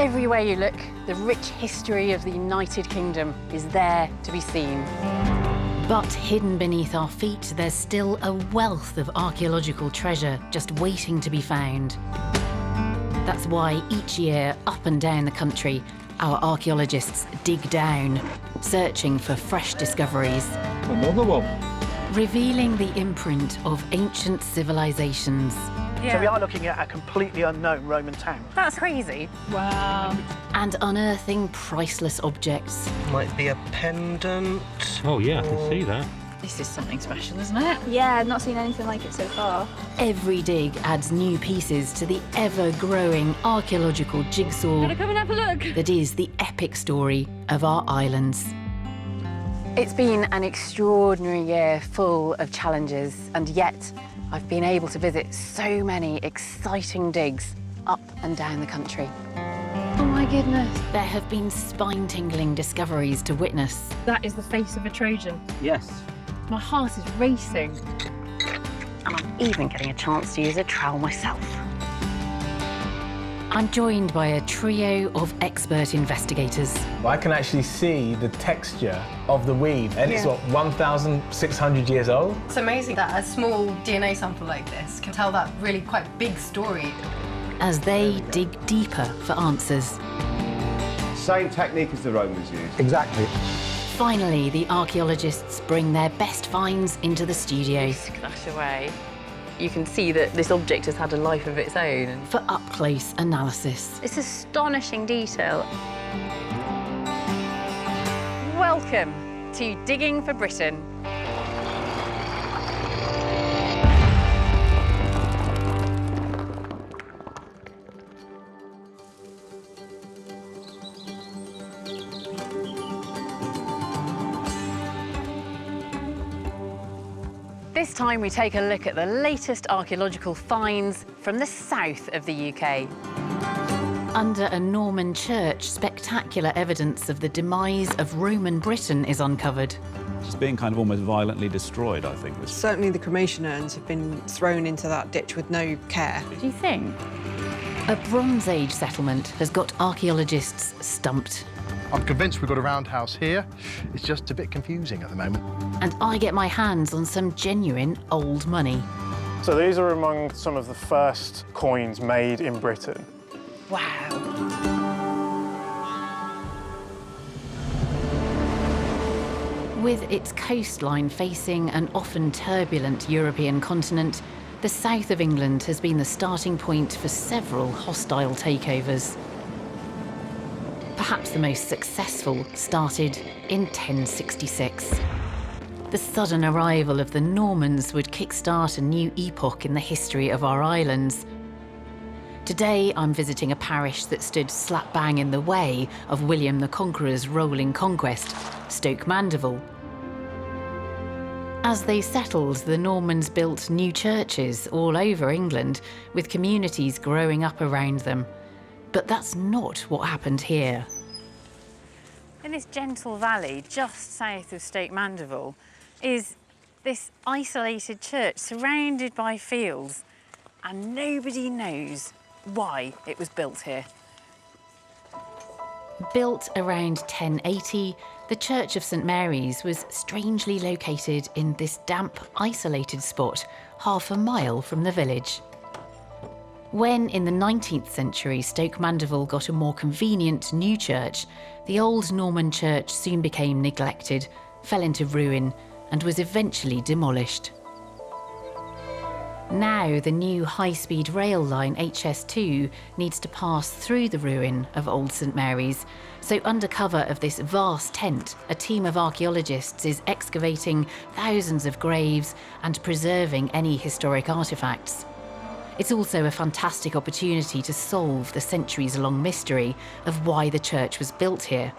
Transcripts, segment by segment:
Everywhere you look, the rich history of the United Kingdom is there to be seen. But hidden beneath our feet, there's still a wealth of archaeological treasure just waiting to be found. That's why each year, up and down the country, our archaeologists dig down, searching for fresh discoveries. Another one. Revealing the imprint of ancient civilizations. Yeah. So we are looking at a completely unknown Roman town. That's crazy. Wow. And unearthing priceless objects. Might be a pendant. Oh yeah, I can see that. This is something special, isn't it? Yeah, I've not seen anything like it so far. Every dig adds new pieces to the ever-growing archaeological jigsaw. Gotta come and have a look. That is the epic story of our islands. It's been an extraordinary year full of challenges, and yet I've been able to visit so many exciting digs up and down the country. Oh my goodness. There have been spine-tingling discoveries to witness. That is the face of a Trojan. Yes. My heart is racing. And I'm even getting a chance to use a trowel myself. I'm joined by a trio of expert investigators. I can actually see the texture of the weave, and it's, what, 1,600 years old? It's amazing that a small DNA sample like this can tell that really quite big story. As they dig deeper for answers. Same technique as the Romans used. Exactly. Finally, the archaeologists bring their best finds into the studio. Whisk that away. You can see that this object has had a life of its own. For up-close analysis. It's astonishing detail. Welcome to Digging for Britain. This time we take a look at the latest archaeological finds from the south of the UK. Under a Norman church, spectacular evidence of the demise of Roman Britain is uncovered. It's being kind of almost violently destroyed, I think. Certainly the cremation urns have been thrown into that ditch with no care. Do you think? A Bronze Age settlement has got archaeologists stumped. I'm convinced we've got a roundhouse here. It's just a bit confusing at the moment. And I get my hands on some genuine old money. So these are among some of the first coins made in Britain. Wow. With its coastline facing an often turbulent European continent, the south of England has been the starting point for several hostile takeovers. Perhaps the most successful started in 1066. The sudden arrival of the Normans would kickstart a new epoch in the history of our islands. Today, I'm visiting a parish that stood slap bang in the way of William the Conqueror's rolling conquest, Stoke Mandeville. As they settled, the Normans built new churches all over England, with communities growing up around them. But that's not what happened here. In this gentle valley, just south of Stoke Mandeville, is this isolated church surrounded by fields, and nobody knows why it was built here. Built around 1080, the Church of St Mary's was strangely located in this damp, isolated spot, half a mile from the village. When, in the 19th century, Stoke Mandeville got a more convenient new church, the old Norman church soon became neglected, fell into ruin, and was eventually demolished. Now, the new high-speed rail line HS2 needs to pass through the ruin of Old St Mary's, so under cover of this vast tent, a team of archaeologists is excavating thousands of graves and preserving any historic artefacts. It's also a fantastic opportunity to solve the centuries-long mystery of why the church was built here.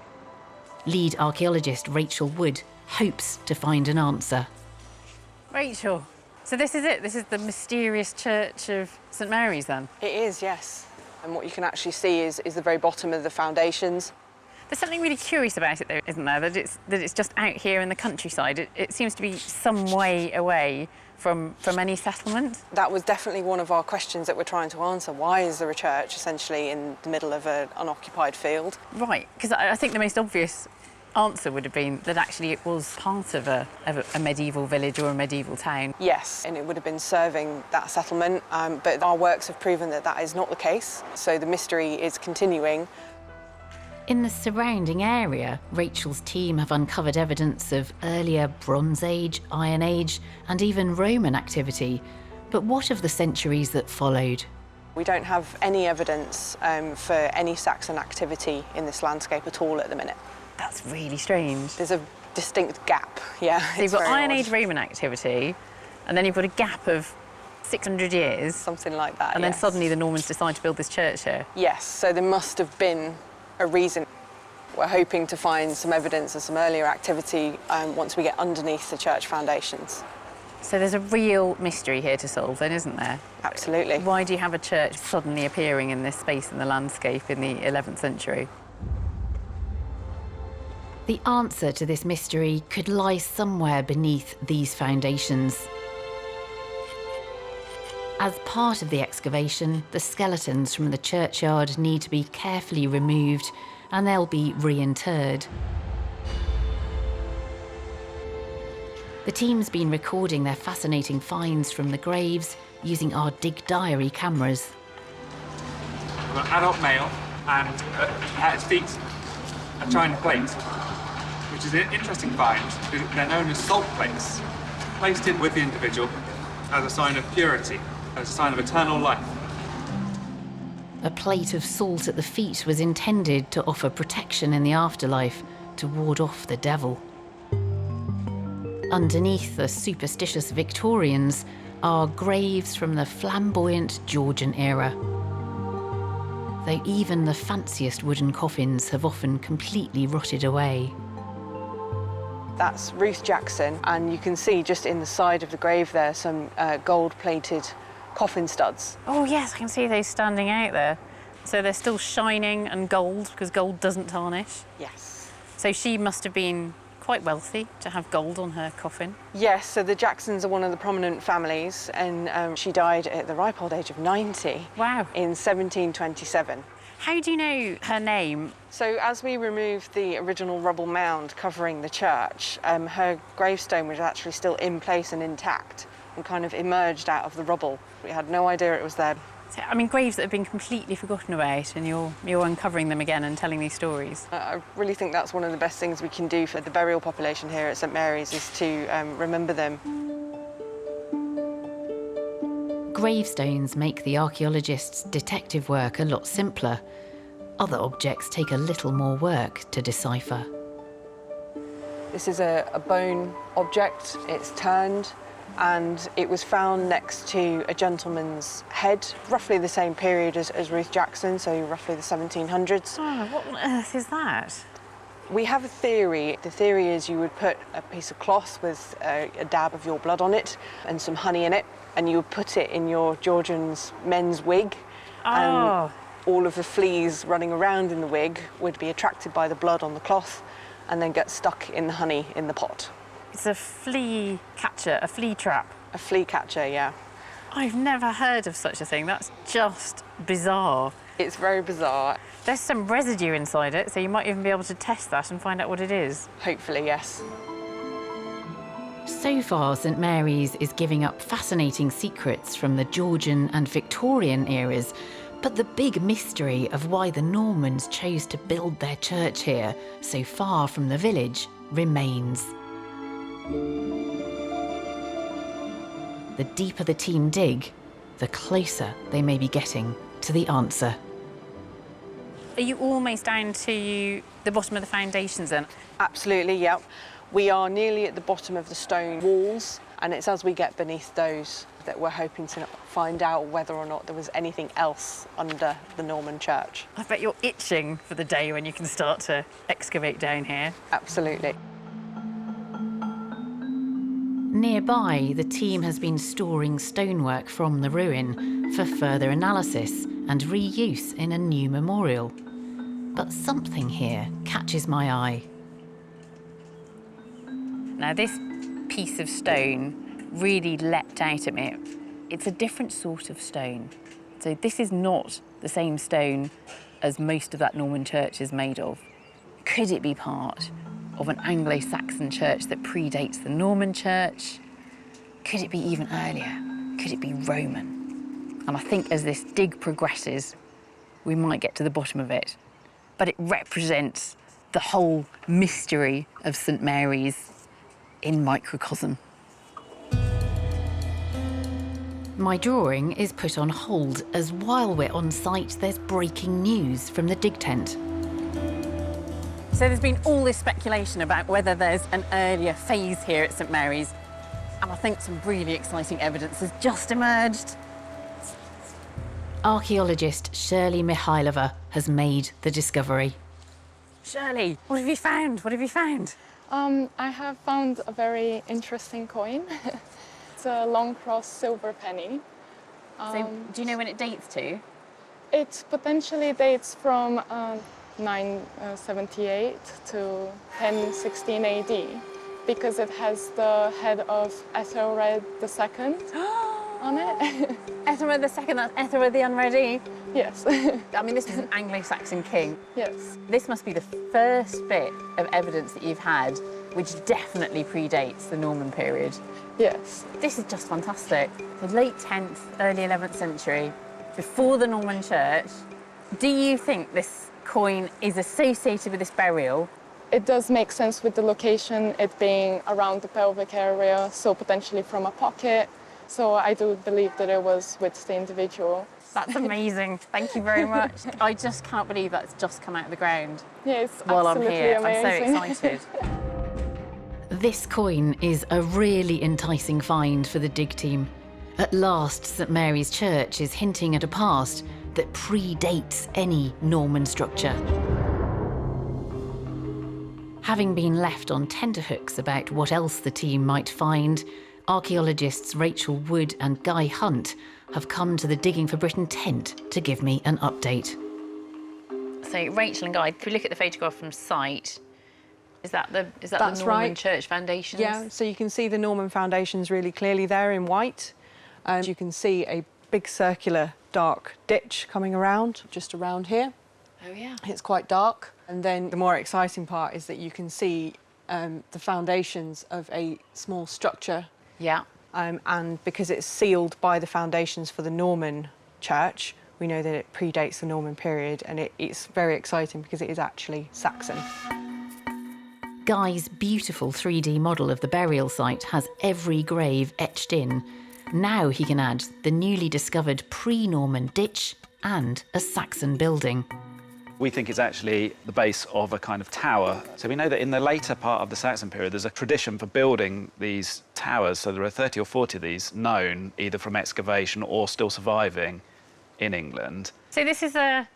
Lead archaeologist Rachel Wood hopes to find an answer. Rachel, so this is it? This is the mysterious Church of St Mary's, then? It is, yes. And what you can actually see is the very bottom of the foundations. There's something really curious about it, though, isn't there? That it's just out here in the countryside. It seems to be some way away from any settlement? That was definitely one of our questions that we're trying to answer. Why is there a church essentially in the middle of an unoccupied field? Right, because I think the most obvious answer would have been that actually it was part of a medieval village or a medieval town. Yes, and it would have been serving that settlement, but our works have proven that that is not the case, so the mystery is continuing. In the surrounding area, Rachel's team have uncovered evidence of earlier Bronze Age, Iron Age, and even Roman activity. But what of the centuries that followed? We don't have any evidence for any Saxon activity in this landscape at all at the minute. That's really strange. There's a distinct gap, yeah. So you've got Iron Age Roman activity, and then you've got a gap of 600 years. Something like that, And then suddenly the Normans decide to build this church here. Yes, so there must have been a reason. We're hoping to find some evidence of some earlier activity once we get underneath the church foundations. So there's a real mystery here to solve then, isn't there? Absolutely. Why do you have a church suddenly appearing in this space in the landscape in the 11th century? The answer to this mystery could lie somewhere beneath these foundations. As part of the excavation, the skeletons from the churchyard need to be carefully removed and they'll be reinterred. The team's been recording their fascinating finds from the graves using our Dig Diary cameras. We've got an adult male and at his feet a china plate, which is an interesting find. They're known as salt plates, placed in with the individual as a sign of purity, as a sign of eternal life. A plate of salt at the feet was intended to offer protection in the afterlife, to ward off the devil. Underneath the superstitious Victorians are graves from the flamboyant Georgian era. Though even the fanciest wooden coffins have often completely rotted away. That's Ruth Jackson, and you can see just in the side of the grave there some gold-plated coffin studs. Oh yes, I can see those standing out there. So they're still shining and gold, because gold doesn't tarnish. Yes. So she must have been quite wealthy to have gold on her coffin. Yes, so the Jacksons are one of the prominent families, and she died at the ripe old age of 90. Wow. In 1727. How do you know her name? So as we removed the original rubble mound covering the church, her gravestone was actually still in place and intact and kind of emerged out of the rubble. We had no idea it was there. So, I mean, graves that have been completely forgotten about, and you're uncovering them again and telling these stories. I really think that's one of the best things we can do for the burial population here at St Mary's, is to remember them. Gravestones make the archaeologists' detective work a lot simpler. Other objects take a little more work to decipher. This is a bone object. It's turned, and it was found next to a gentleman's head, roughly the same period as Ruth Jackson, so roughly the 1700s. Oh, what on earth is that? We have a theory. The theory is you would put a piece of cloth with a dab of your blood on it and some honey in it, and you would put it in your Georgian's men's wig. Oh. And all of the fleas running around in the wig would be attracted by the blood on the cloth and then get stuck in the honey in the pot. It's a flea catcher, a flea trap. A flea catcher, yeah. I've never heard of such a thing. That's just bizarre. It's very bizarre. There's some residue inside it, so you might even be able to test that and find out what it is. Hopefully, yes. So far, St Mary's is giving up fascinating secrets from the Georgian and Victorian eras, but the big mystery of why the Normans chose to build their church here, so far from the village, remains. The deeper the team dig, the closer they may be getting to the answer. Are you almost down to the bottom of the foundations then? Absolutely, yeah. We are nearly at the bottom of the stone walls, and it's as we get beneath those that we're hoping to find out whether or not there was anything else under the Norman church. I bet you're itching for the day when you can start to excavate down here. Absolutely. Nearby, the team has been storing stonework from the ruin for further analysis and reuse in a new memorial. But something here catches my eye. Now, this piece of stone really leapt out at me. It's a different sort of stone. So this is not the same stone as most of that Norman church is made of. Could it be part of an Anglo-Saxon church that predates the Norman church? Could it be even earlier? Could it be Roman? And I think as this dig progresses, we might get to the bottom of it. But it represents the whole mystery of St Mary's in microcosm. My drawing is put on hold as while we're on site, there's breaking news from the dig tent. So there's been all this speculation about whether there's an earlier phase here at St Mary's, and I think some really exciting evidence has just emerged. Archaeologist Shirley Mihailova has made the discovery. Shirley, what have you found? What have you found? I have found a very interesting coin. It's a long cross silver penny. So do you know when it dates to? It potentially dates from 978 to 1016 AD because it has the head of Ethelred II on it. Ethelred II, that's Ethelred the Unready? Yes. I mean, this is an Anglo-Saxon king. Yes. This must be the first bit of evidence that you've had which definitely predates the Norman period. Yes. This is just fantastic. The late 10th, early 11th century, before the Norman church. Do you think this coin is associated with this burial? It does make sense with the location, it being around the pelvic area, so potentially from a pocket. So I do believe that it was with the individual. That's amazing. Thank you very much. I just can't believe that's just come out of the ground. Yeah, it's while I'm absolutely here. amazing. I'm so excited. This coin is a really enticing find for the dig team. At last, St Mary's Church is hinting at a past that predates any Norman structure. Having been left on tenterhooks about what else the team might find, archaeologists Rachel Wood and Guy Hunt have come to the Digging for Britain tent to give me an update. So Rachel and Guy, if we look at the photograph from site, is that the That's Norman right. church foundations? Yeah, so you can see the Norman foundations really clearly there in white. And you can see a big circular dark ditch coming around, just around here. Oh, yeah. It's quite dark. And then the more exciting part is that you can see the foundations of a small structure. Yeah. And because it's sealed by the foundations for the Norman church, we know that it predates the Norman period, and it's very exciting because it is actually Saxon. Guy's beautiful 3D model of the burial site has every grave etched in. Now he can add the newly discovered pre-Norman ditch and a Saxon building. We think it's actually the base of a kind of tower. So we know that in the later part of the Saxon period, there's a tradition for building these towers. So there are 30 or 40 of these known, either from excavation or still surviving in England. So this is a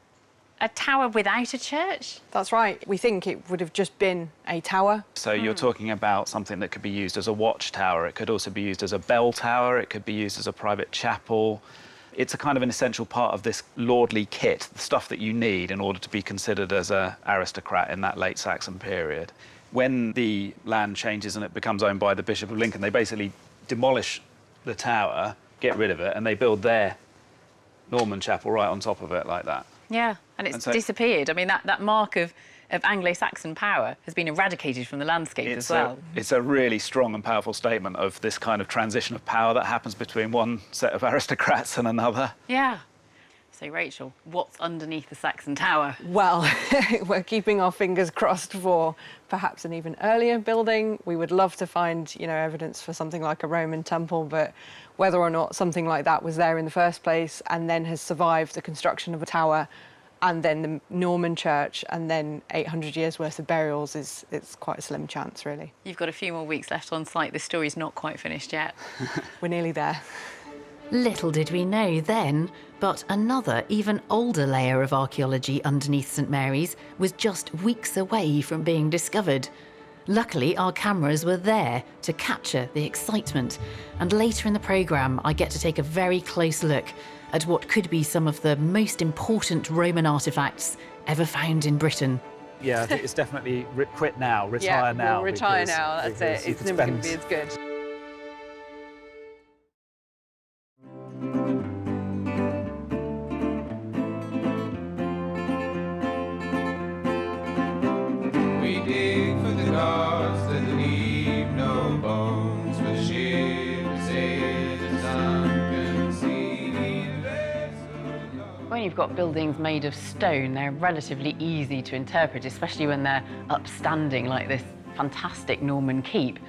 tower without a church? That's right. We think it would have just been a tower. So you're talking about something that could be used as a watchtower. It could also be used as a bell tower. It could be used as a private chapel. It's a kind of an essential part of this lordly kit, the stuff that you need in order to be considered as an aristocrat in that late Saxon period. When the land changes and it becomes owned by the Bishop of Lincoln, they basically demolish the tower, get rid of it, and they build their Norman chapel right on top of it like that. Yeah, and it's disappeared. I mean, that mark of Anglo-Saxon power has been eradicated from the landscape as well. It's a really strong and powerful statement of this kind of transition of power that happens between one set of aristocrats and another. Yeah. So, Rachel, what's underneath the Saxon tower? Well, we're keeping our fingers crossed for perhaps an even earlier building. We would love to find, evidence for something like a Roman temple, but whether or not something like that was there in the first place and then has survived the construction of a tower and then the Norman church and then 800 years worth of burials it's quite a slim chance, really. You've got a few more weeks left on site. This story's not quite finished yet. We're nearly there. Little did we know then, but another, even older layer of archaeology underneath St Mary's was just weeks away from being discovered. Luckily, our cameras were there to capture the excitement, and later in the programme I get to take a very close look at what could be some of the most important Roman artefacts ever found in Britain. Yeah, I think it's definitely quit now, retire now. We'll retire now, that's it. It's never going to be as good. when you've got buildings made of stone, they're relatively easy to interpret, especially when they're upstanding like this fantastic Norman keep.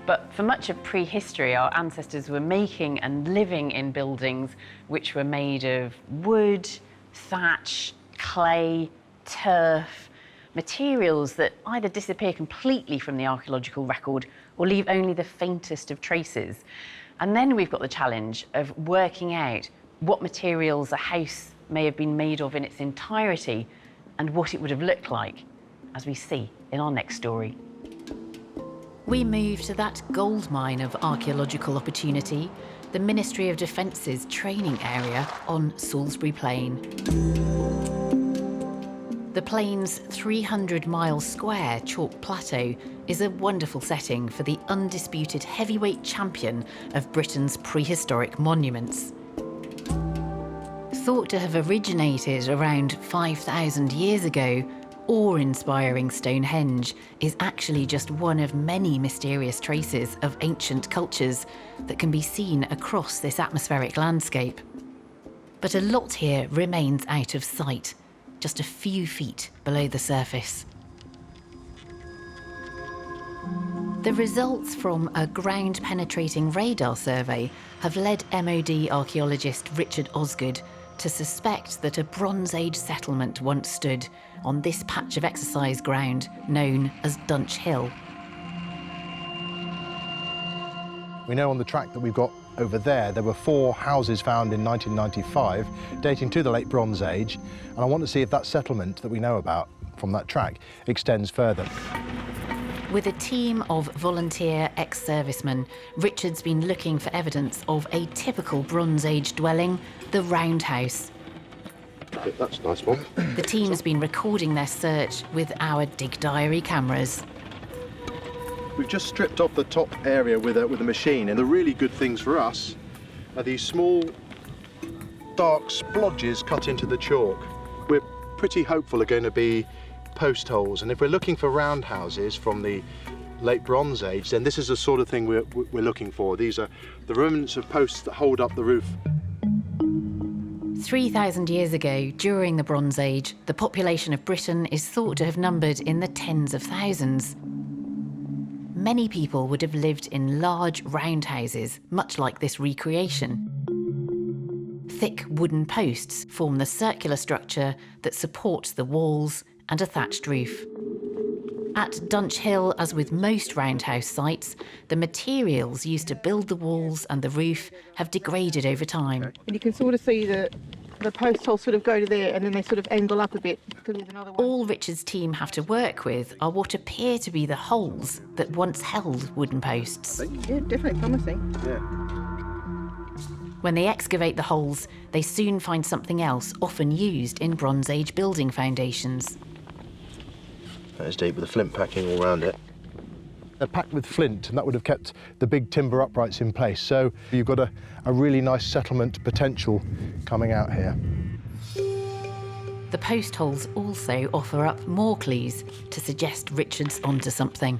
But for much of prehistory, our ancestors were making and living in buildings which were made of wood, thatch, clay, turf, materials that either disappear completely from the archaeological record or leave only the faintest of traces. And then we've got the challenge of working out what materials a house may have been made of in its entirety and what it would have looked like, as we see in our next story. We move to that gold mine of archaeological opportunity, the Ministry of Defence's training area on Salisbury Plain. The plain's 300-mile square chalk plateau is a wonderful setting for the undisputed heavyweight champion of Britain's prehistoric monuments. Thought to have originated around 5,000 years ago, awe-inspiring Stonehenge is actually just one of many mysterious traces of ancient cultures that can be seen across this atmospheric landscape. But a lot here remains out of sight, just a few feet below the surface. The results from a ground-penetrating radar survey have led MOD archaeologist Richard Osgood to suspect that a Bronze Age settlement once stood on this patch of exercise ground known as Dunch Hill. We know on the track that we've got over there were 4 houses found in 1995 dating to the late Bronze Age, and I want to see if that settlement that we know about from that track extends further. With a team of volunteer ex-servicemen, Richard's been looking for evidence of a typical Bronze Age dwelling, the roundhouse. That's a nice one. The team's been recording their search with our Dig Diary cameras. We've just stripped off the top area with a machine, and the really good things for us are these small, dark splodges cut into the chalk. We're pretty hopeful are going to be post holes, and if we're looking for roundhouses from the late Bronze Age, then this is the sort of thing we're looking for. These are the remnants of posts that hold up the roof. 3,000 years ago, during the Bronze Age, the population of Britain is thought to have numbered in the tens of thousands. Many people would have lived in large roundhouses, much like this recreation. Thick wooden posts form the circular structure that supports the walls and a thatched roof. At Dunch Hill, as with most roundhouse sites, the materials used to build the walls and the roof have degraded over time. And you can sort of see the post holes sort of go to there and then they sort of angle up a bit. All Richard's team have to work with are what appear to be the holes that once held wooden posts. Yeah, definitely promising. Yeah. When they excavate the holes, they soon find something else often used in Bronze Age building foundations. That is deep with the flint packing all around it. They're packed with flint, and that would have kept the big timber uprights in place. So you've got a really nice settlement potential coming out here. The post holes also offer up more clues to suggest Richard's onto something.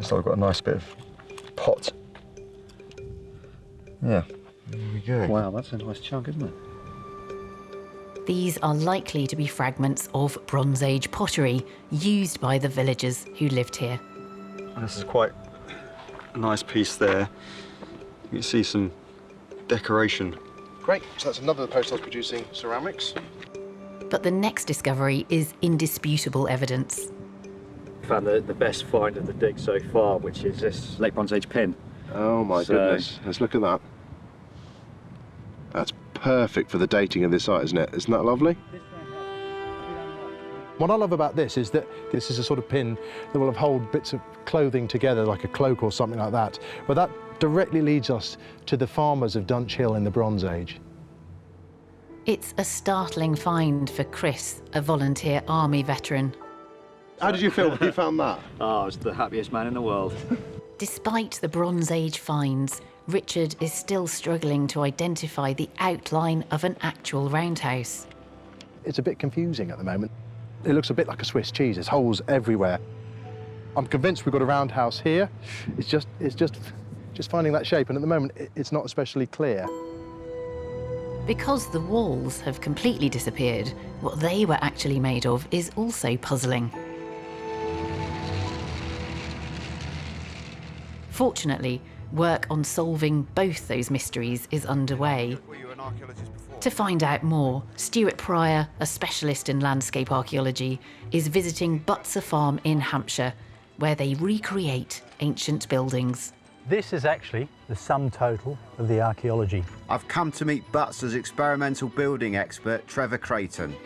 So I've got a nice bit of pot. Yeah, there we go. Wow, that's a nice chunk, isn't it? These are likely to be fragments of Bronze Age pottery used by the villagers who lived here. This is quite a nice piece there. You can see some decoration. Great, so that's another post holes producing ceramics. But the next discovery is indisputable evidence. Found the best find of the dig so far, which is this late Bronze Age pin. Oh my goodness, let's look at that. That's perfect for the dating of this site, isn't it? Isn't that lovely? What I love about this is that this is a sort of pin that will have hold bits of clothing together, like a cloak or something like that. But that directly leads us to the farmers of Dunch Hill in the Bronze Age. It's a startling find for Chris, a volunteer army veteran. How did you feel when you found that? Oh, I was the happiest man in the world. Despite the Bronze Age finds, Richard is still struggling to identify the outline of an actual roundhouse. It's a bit confusing at the moment. It looks a bit like a Swiss cheese. There's holes everywhere. I'm convinced we've got a roundhouse here. It's just finding that shape, and at the moment it's not especially clear. Because the walls have completely disappeared, what they were actually made of is also puzzling. Fortunately, work on solving both those mysteries is underway. To find out more, Stuart Pryor, a specialist in landscape archaeology, is visiting Butser Farm in Hampshire, where they recreate ancient buildings. This is actually the sum total of the archaeology. I've come to meet Butser's experimental building expert, Trevor Creighton.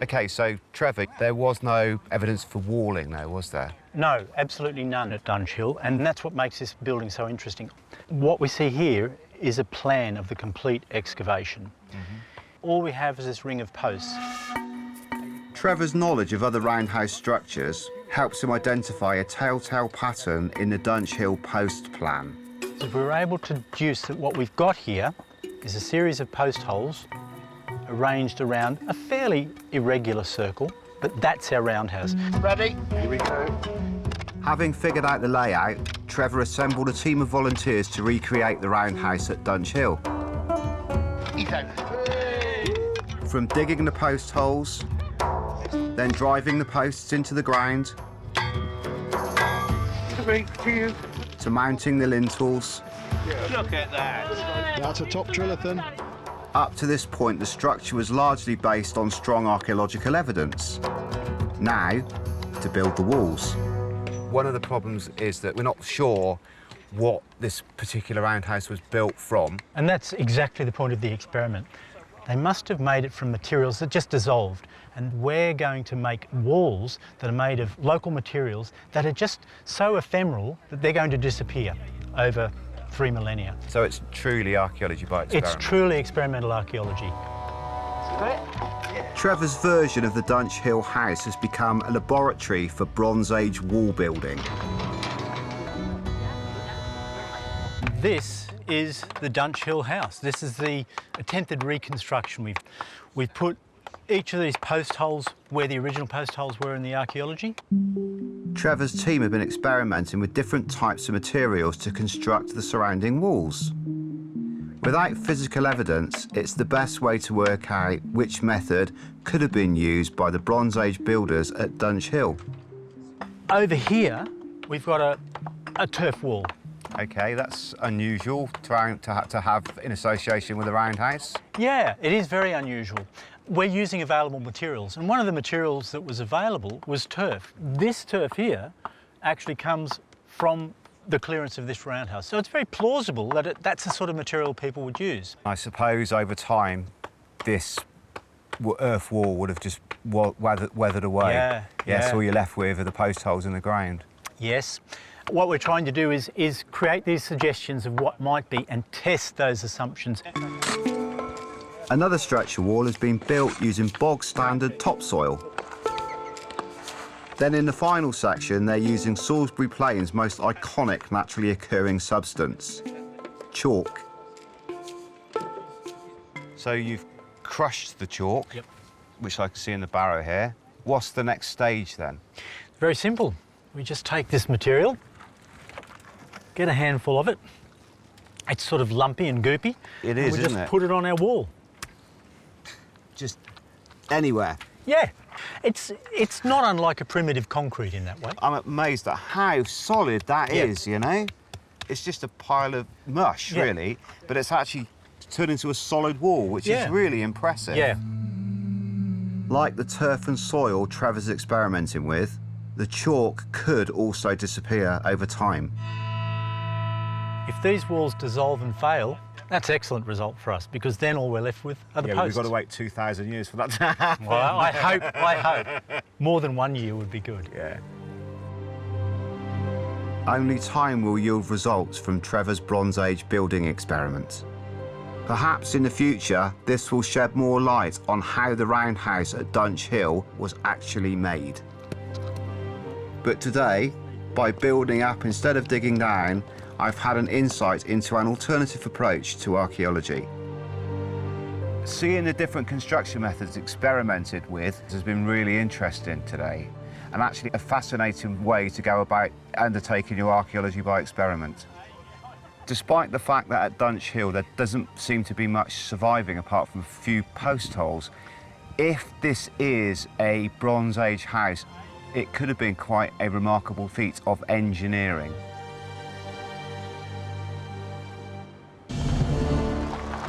OK, so Trevor, there was no evidence for walling though, was there? No, absolutely none at Dunch Hill, and that's what makes this building so interesting. What we see here is a plan of the complete excavation. All we have is this ring of posts. Trevor's knowledge of other roundhouse structures helps him identify a telltale pattern in the Dunch Hill post plan. So we were able to deduce that what we've got here is a series of post holes arranged around a fairly irregular circle, but that's our roundhouse. Ready? Here we go. Having figured out the layout, Trevor assembled a team of volunteers to recreate the roundhouse at Dunch Hill. From digging the post holes, then driving the posts into the ground, to mounting the lintels. Look at that. That's a top trilithon. Up to this point, the structure was largely based on strong archaeological evidence. Now, to build the walls. One of the problems is that we're not sure what this particular roundhouse was built from. And that's exactly the point of the experiment. They must have made it from materials that just dissolved, and we're going to make walls that are made of local materials that are just so ephemeral that they're going to disappear over 3 millennia. So it's truly archaeology by experiment? It's truly experimental archaeology. Trevor's version of the Dunch Hill house has become a laboratory for Bronze Age wall building. This is the Dunch Hill house. This is the attempted reconstruction. We've put each of these post holes where the original post holes were in the archaeology. Trevor's team have been experimenting with different types of materials to construct the surrounding walls. Without physical evidence, it's the best way to work out which method could have been used by the Bronze Age builders at Dunch Hill. Over here, we've got a turf wall. OK, that's unusual to have in association with a roundhouse. Yeah, it is very unusual. We're using available materials, and one of the materials that was available was turf. This turf here actually comes from the clearance of this roundhouse. So it's very plausible that that's the sort of material people would use. I suppose over time, this earth wall would have just weathered away. Yeah. So all you're left with are the post holes in the ground. Yes. What we're trying to do is create these suggestions of what might be and test those assumptions. Another structure wall has been built using bog-standard topsoil. Then in the final section, they're using Salisbury Plain's most iconic naturally occurring substance, chalk. So you've crushed the chalk, which I can see in the barrow here. What's the next stage then? Very simple. We just take this material, get a handful of it. It's sort of lumpy and goopy. It is, isn't it? We just put it on our wall. Just anywhere? Yeah. It's not unlike a primitive concrete in that way. I'm amazed at how solid that is, you know? It's just a pile of mush, really, but it's actually turned into a solid wall, which is really impressive. Yeah. Like the turf and soil Trevor's experimenting with, the chalk could also disappear over time. If these walls dissolve and fail, that's an excellent result for us, because then all we're left with are the posts. We've got to wait 2,000 years for that to happen. Well, I hope. More than 1 year would be good. Yeah. Only time will yield results from Trevor's Bronze Age building experiment. Perhaps in the future, this will shed more light on how the roundhouse at Dunch Hill was actually made. But today, by building up instead of digging down, I've had an insight into an alternative approach to archaeology. Seeing the different construction methods experimented with has been really interesting today, and actually a fascinating way to go about undertaking your archaeology by experiment. Despite the fact that at Dunch Hill there doesn't seem to be much surviving apart from a few post holes, if this is a Bronze Age house, it could have been quite a remarkable feat of engineering.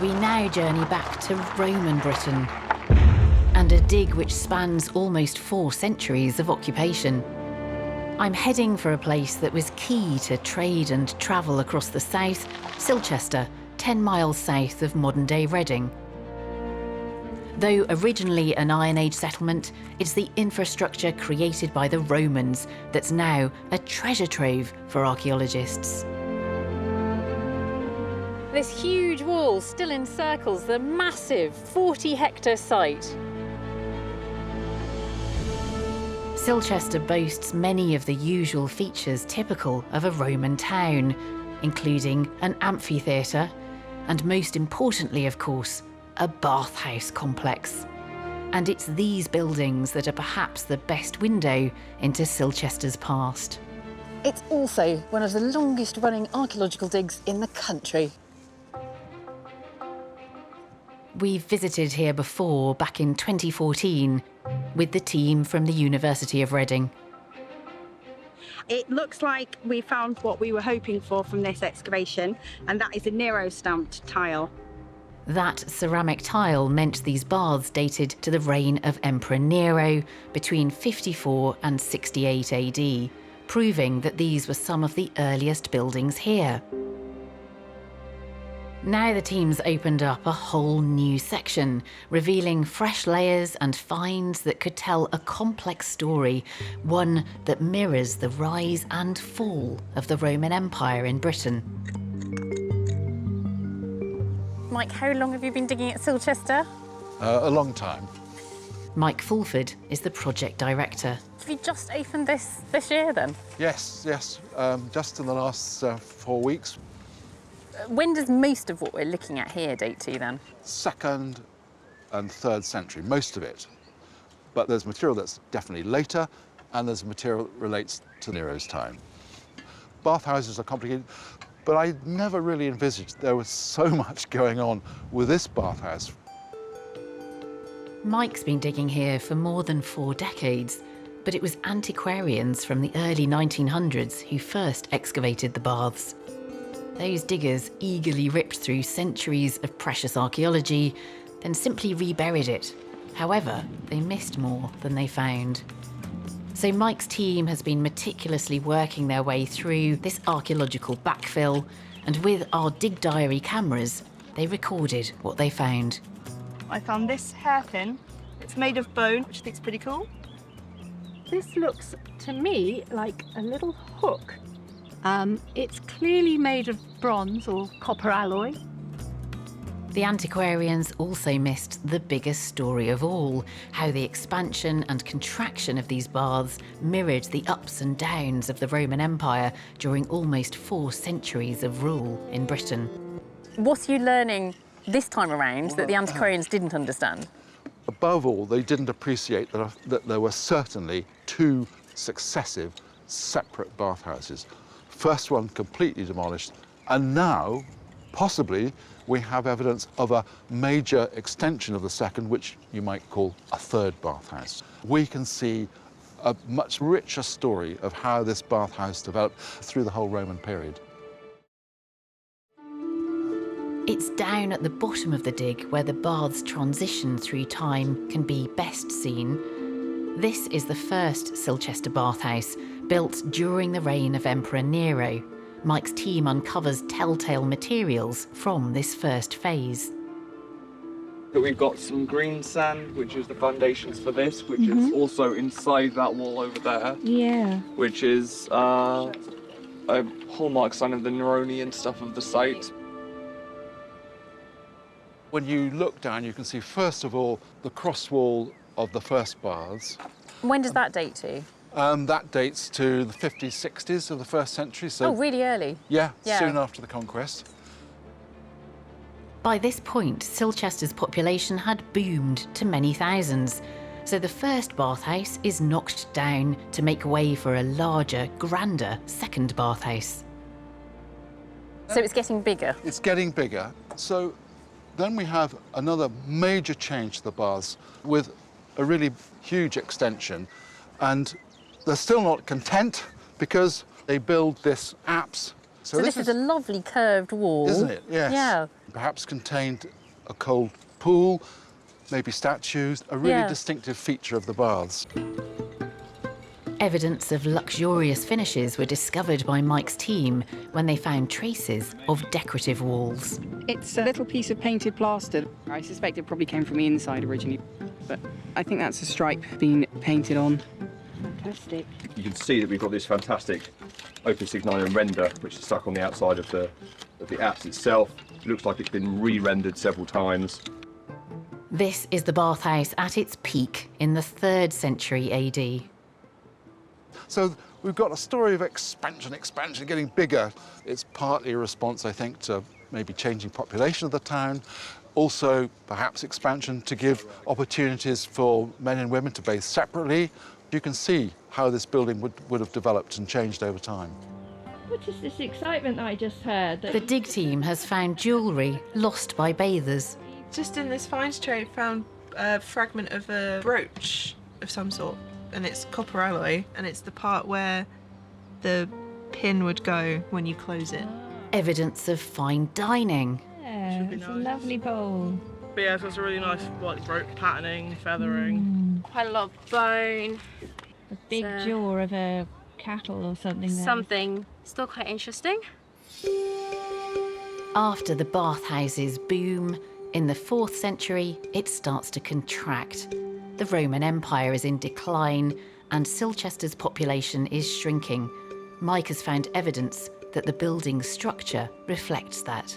We now journey back to Roman Britain and a dig which spans almost 4 centuries of occupation. I'm heading for a place that was key to trade and travel across the south, Silchester, 10 miles south of modern-day Reading. Though originally an Iron Age settlement, it's the infrastructure created by the Romans that's now a treasure trove for archaeologists. This huge wall still encircles the massive 40-hectare site. Silchester boasts many of the usual features typical of a Roman town, including an amphitheatre and, most importantly, of course, a bathhouse complex. And it's these buildings that are perhaps the best window into Silchester's past. It's also one of the longest-running archaeological digs in the country. We've visited here before, back in 2014, with the team from the University of Reading. It looks like we found what we were hoping for from this excavation, and that is a Nero-stamped tile. That ceramic tile meant these baths dated to the reign of Emperor Nero between 54 and 68 AD, proving that these were some of the earliest buildings here. Now the team's opened up a whole new section, revealing fresh layers and finds that could tell a complex story, one that mirrors the rise and fall of the Roman Empire in Britain. Mike, how long have you been digging at Silchester? A long time. Mike Fulford is the project director. Have you just opened this year then? Yes, just in the last 4 weeks. When does most of what we're looking at here date to then? 2nd and 3rd century, most of it. But there's material that's definitely later, and there's material that relates to Nero's time. Bathhouses are complicated, but I never really envisaged there was so much going on with this bathhouse. Mike's been digging here for more than 4 decades, but it was antiquarians from the early 1900s who first excavated the baths. Those diggers eagerly ripped through centuries of precious archaeology, then simply reburied it. However, they missed more than they found. So Mike's team has been meticulously working their way through this archaeological backfill, and with our dig diary cameras, they recorded what they found. I found this hairpin. It's made of bone, which I think is pretty cool. This looks to me like a little hook. It's clearly made of bronze or copper alloy. The antiquarians also missed the biggest story of all, how the expansion and contraction of these baths mirrored the ups and downs of the Roman Empire during almost 4 centuries of rule in Britain. What are you learning this time around that the antiquarians didn't understand? Above all, they didn't appreciate that there were certainly 2 successive separate bathhouses. First one completely demolished, and now, possibly, we have evidence of a major extension of the second, which you might call a 3rd bathhouse. We can see a much richer story of how this bathhouse developed through the whole Roman period. It's down at the bottom of the dig where the bath's transition through time can be best seen. This is the first Silchester bathhouse, built during the reign of Emperor Nero. Mike's team uncovers telltale materials from this first phase. We've got some green sand, which is the foundations for this, which is also inside that wall over there. Yeah. Which is a hallmark sign of the Neronian stuff of the site. When you look down, you can see, first of all, the cross wall of the first baths. When does that date to? That dates to the 50s, 60s of the 1st century. So, oh, really early? Yeah, soon after the conquest. By this point, Silchester's population had boomed to many thousands. So the first bathhouse is knocked down to make way for a larger, grander 2nd bathhouse. So it's getting bigger? It's getting bigger. So then we have another major change to the baths with a really huge extension. And they're still not content because they build this apse. So this is a lovely curved wall. Isn't it? Yes. Yeah. Perhaps contained a cold pool, maybe statues, a really distinctive feature of the baths. Evidence of luxurious finishes were discovered by Mike's team when they found traces of decorative walls. It's a little piece of painted plaster. I suspect it probably came from the inside originally, but I think that's a stripe being painted on. Fantastic. You can see that we've got this fantastic opus signinum render, which is stuck on the outside of the apse itself. It looks like it's been re-rendered several times. This is the bathhouse at its peak in the 3rd century AD. So we've got a story of expansion, getting bigger. It's partly a response, I think, to maybe changing population of the town. Also, perhaps expansion to give opportunities for men and women to bathe separately. You can see how this building would have developed and changed over time. What is this excitement that I just heard? The dig team has found jewellery lost by bathers. Just in this finds tray, found a fragment of a brooch of some sort, and it's copper alloy, and it's the part where the pin would go when you close it. Evidence of fine dining. Yeah, it's a lovely bowl. But yeah, so it's a really nice like rope patterning, feathering. Quite a lot of bone. A big jaw of a cattle or something there. Something. Still quite interesting. After the bathhouses boom, in the 4th century, it starts to contract. The Roman Empire is in decline and Silchester's population is shrinking. Mike has found evidence that the building's structure reflects that.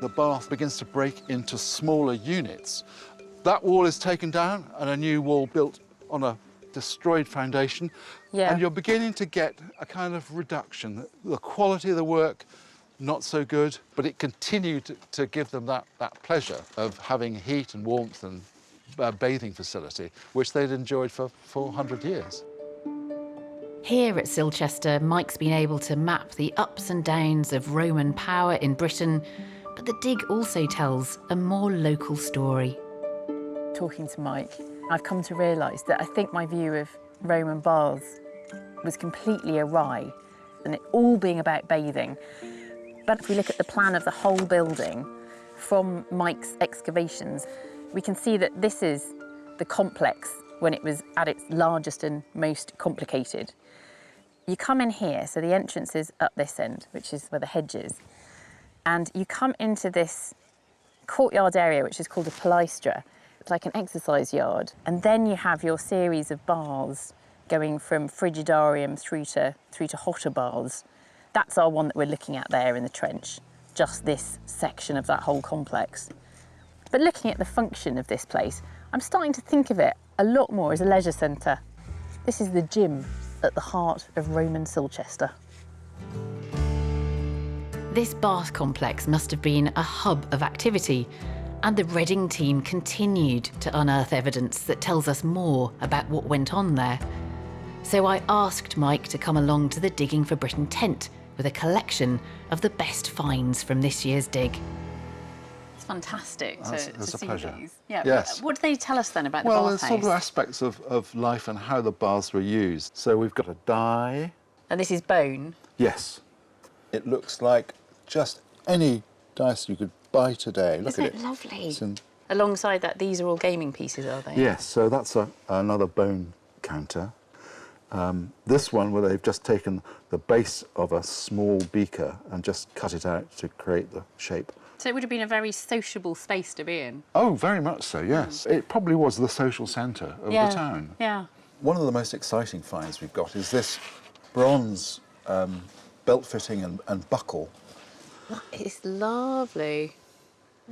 The bath begins to break into smaller units. That wall is taken down and a new wall built on a destroyed foundation. Yeah. And you're beginning to get a kind of reduction. The quality of the work, not so good, but it continued to give them that pleasure of having heat and warmth and bathing facility, which they'd enjoyed for 400 years. Here at Silchester, Mike's been able to map the ups and downs of Roman power in Britain, but the dig also tells a more local story. Talking to Mike, I've come to realise that I think my view of Roman baths was completely awry, and it all being about bathing. But if we look at the plan of the whole building from Mike's excavations, we can see that this is the complex when it was at its largest and most complicated. You come in here, so the entrance is up this end, which is where the hedge is, and you come into this courtyard area, which is called a palaestra. It's like an exercise yard, and then you have your series of baths going from frigidarium through to hotter baths. That's our one that we're looking at there in the trench, just this section of that whole complex. But looking at the function of this place, I'm starting to think of it a lot more as a leisure centre. This is the gym at the heart of Roman Silchester. This bath complex must have been a hub of activity, and the Reading team continued to unearth evidence that tells us more about what went on there. So I asked Mike to come along to the Digging for Britain tent with a collection of the best finds from this year's dig. It's fantastic to see pleasure. these. Yeah. Yes. What do they tell us then about the Well, bathhouse? there's sort of aspects of life and how the baths were used. So we've got a dye. And this is bone? Yes. It looks like just any dice you could buy today. Look Isn't at it it. lovely? Alongside that, these are all gaming pieces, are they? Yes, so that's another bone counter. This one where they've just taken the base of a small beaker and just cut it out to create the shape. So it would have been a very sociable space to be in. Oh, very much so, yes. It probably was the social centre of the town. Yeah. One of the most exciting finds we've got is this bronze belt fitting and buckle. It's lovely.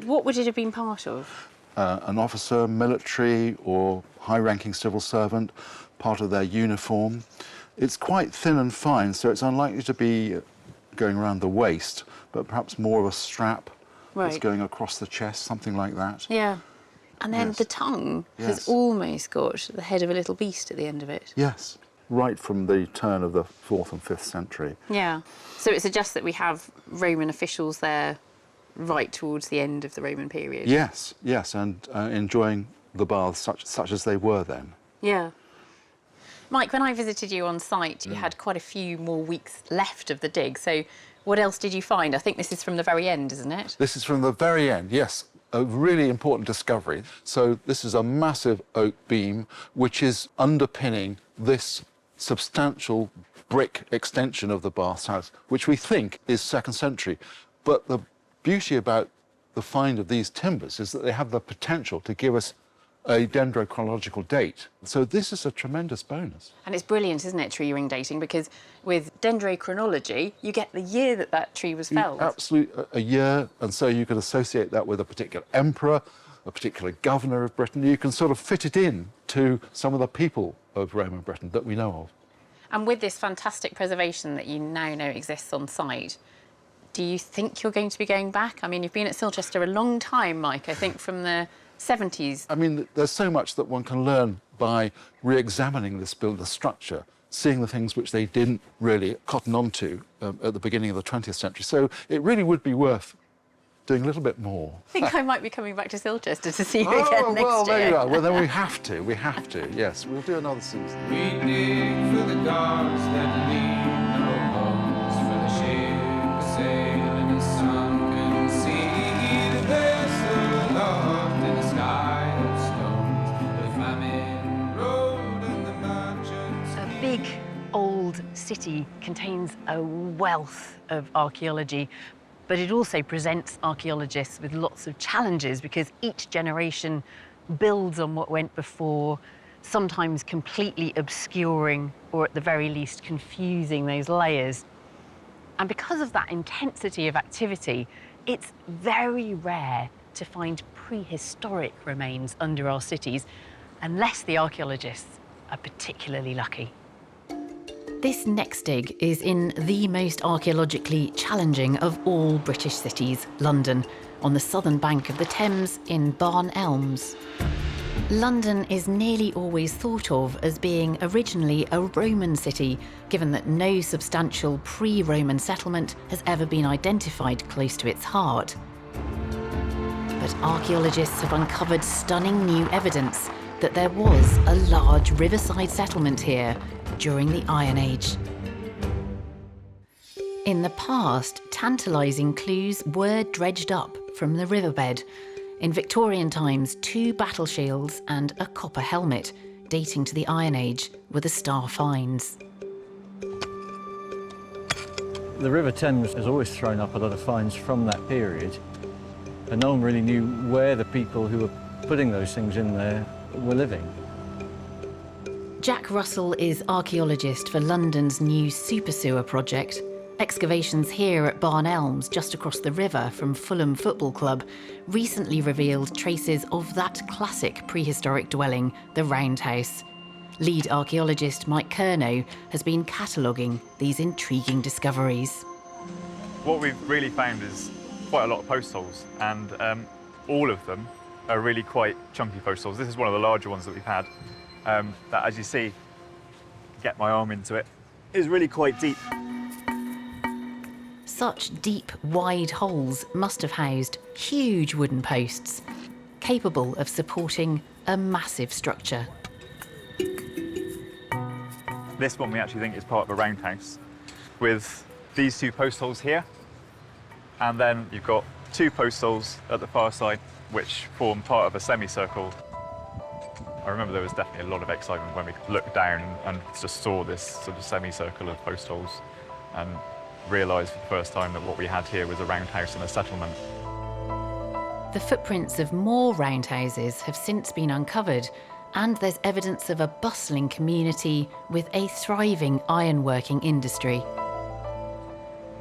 What would it have been part of? An officer, military or high-ranking civil servant, part of their uniform. It's quite thin and fine, so it's unlikely to be going around the waist, but perhaps more of a strap that's going across the chest, something like that. Yeah. And then Yes. the tongue has Yes. almost got the head of a little beast at the end of it. Yes. right from the turn of the 4th and 5th century. Yeah. So it suggests that we have Roman officials there right towards the end of the Roman period. Yes, yes, and enjoying the baths such as they were then. Yeah. Mike, when I visited you on site, you had quite a few more weeks left of the dig. So what else did you find? I think this is from the very end, isn't it? This is from the very end, yes. A really important discovery. So this is a massive oak beam which is underpinning this substantial brick extension of the bathhouse, which we think is 2nd century. But the beauty about the find of these timbers is that they have the potential to give us a dendrochronological date. So this is a tremendous bonus. And it's brilliant, isn't it, tree ring dating? Because with dendrochronology, you get the year that that tree was felled. Absolutely, a year, and so you can associate that with a particular emperor, a particular governor of Britain. You can sort of fit it in to some of the people of Roman Britain that we know of. And with this fantastic preservation that you now know exists on site, do you think you're going to be going back? I mean, you've been at Silchester a long time, Mike, I think from the 70s. I mean, there's so much that one can learn by re-examining this builder structure, seeing the things which they didn't really cotton onto at the beginning of the 20th century. So it really would be worth doing a little bit more. I think I might be coming back to Silchester to see you again next well, year. there you are. Well, then we have to, yes. We'll do another season. We dig for the gods that leave no bones, for the ship sailing the sunken sea. The vessel lost in the sky of stones, the famine road and the merchants. A big old city contains a wealth of archaeology, but it also presents archaeologists with lots of challenges because each generation builds on what went before, sometimes completely obscuring or at the very least confusing those layers. And because of that intensity of activity, it's very rare to find prehistoric remains under our cities, unless the archaeologists are particularly lucky. This next dig is in the most archaeologically challenging of all British cities, London, on the southern bank of the Thames in Barn Elms. London is nearly always thought of as being originally a Roman city, given that no substantial pre-Roman settlement has ever been identified close to its heart. But archaeologists have uncovered stunning new evidence that there was a large riverside settlement here during the Iron Age. In the past, tantalising clues were dredged up from the riverbed. In Victorian times, 2 battle shields and a copper helmet dating to the Iron Age were the star finds. The River Thames has always thrown up a lot of finds from that period, and no one really knew where the people who were putting those things in there were living. Jack Russell is archaeologist for London's new super sewer project. Excavations here at Barn Elms, just across the river from Fulham Football Club, recently revealed traces of that classic prehistoric dwelling, the roundhouse. Lead archaeologist Mike Curnow has been cataloguing these intriguing discoveries. What we've really found is quite a lot of post holes, and all of them are really quite chunky post holes. This is one of the larger ones that we've had. That, as you see, get my arm into it, is really quite deep. Such deep, wide holes must have housed huge wooden posts, capable of supporting a massive structure. This one we actually think is part of a roundhouse, with these 2 post holes here, and then you've got 2 post holes at the far side, which form part of a semicircle. I remember there was definitely a lot of excitement when we looked down and just saw this sort of semicircle of post holes and realised for the first time that what we had here was a roundhouse and a settlement. The footprints of more roundhouses have since been uncovered, and there's evidence of a bustling community with a thriving ironworking industry.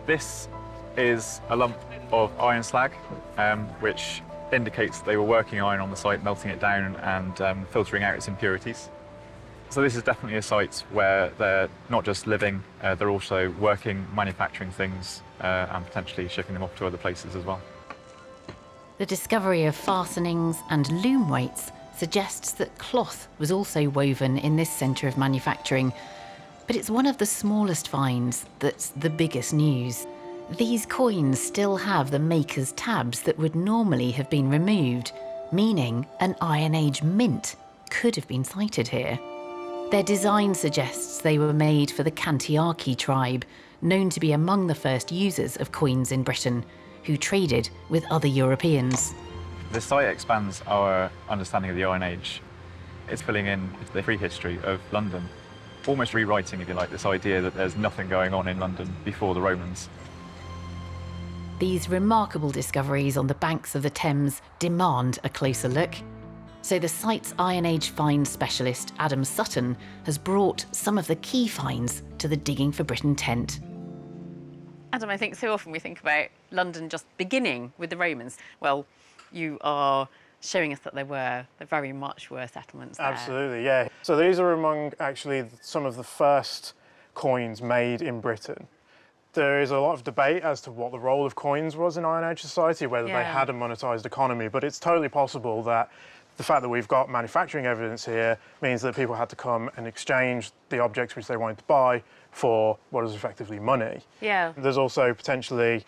This is a lump of iron slag, which indicates they were working iron on the site, melting it down and filtering out its impurities. So this is definitely a site where they're not just living, they're also working, manufacturing things and potentially shipping them off to other places as well. The discovery of fastenings and loom weights suggests that cloth was also woven in this centre of manufacturing, But it's one of the smallest finds that's the biggest news. These coins still have the maker's tabs that would normally have been removed, meaning an Iron Age mint could have been sited here. Their design suggests they were made for the Cantiarchi tribe, known to be among the first users of coins in Britain, who traded with other Europeans. The site expands our understanding of the Iron Age. It's filling in the prehistory of London, almost rewriting, if you like, this idea that there's nothing going on in London before the Romans. These remarkable discoveries on the banks of the Thames demand a closer look. So the site's Iron Age finds specialist, Adam Sutton, has brought some of the key finds to the Digging for Britain tent. Adam, I think so often we think about London just beginning with the Romans. Well, you are showing us that there very much were settlements there. Absolutely, yeah. So these are among actually some of the first coins made in Britain. There is a lot of debate as to what the role of coins was in Iron Age society, whether they had a monetised economy, but it's totally possible that the fact that we've got manufacturing evidence here means that people had to come and exchange the objects which they wanted to buy for what is effectively money. Yeah. There's also potentially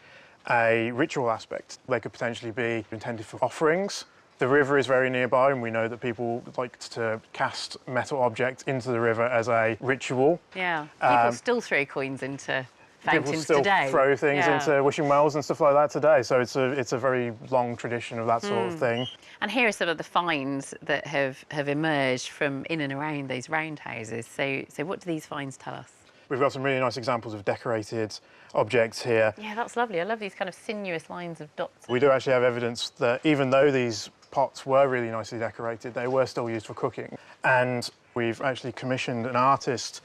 a ritual aspect. They could potentially be intended for offerings. The river is very nearby, and we know that people like to cast metal objects into the river as a ritual. Yeah, people still throw coins into fountains people still today. Throw things into wishing wells and stuff like that today. So it's a very long tradition of that sort of thing. And here are some of the finds that have emerged from in and around those roundhouses. So what do these finds tell us? We've got some really nice examples of decorated objects here. Yeah, that's lovely. I love these kind of sinuous lines of dots. We do actually have evidence that even though these pots were really nicely decorated, they were still used for cooking. And we've actually commissioned an artist